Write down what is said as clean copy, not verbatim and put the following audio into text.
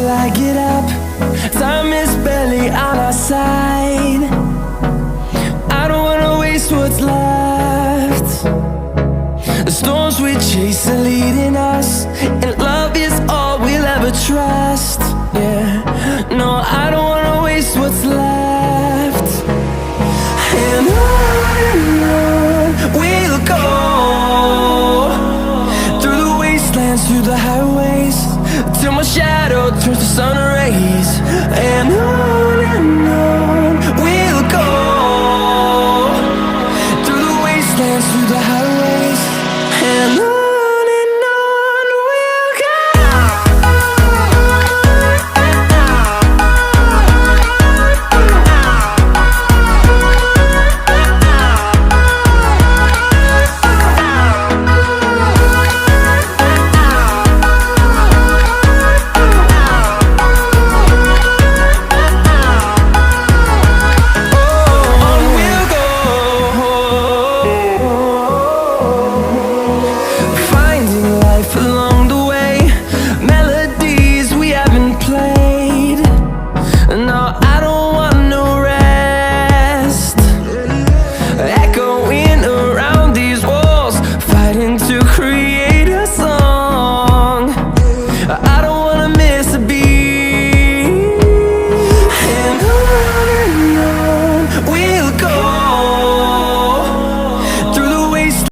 till I get up. Time is barely on our side. I don't wanna waste what's left. The storms we chase are leading us, and love is all we'll ever trust. Yeah, no, I don't wanna waste what's left. And on we'll go, through the wastelands, through the highways, till my shadow turns to sun rays. And on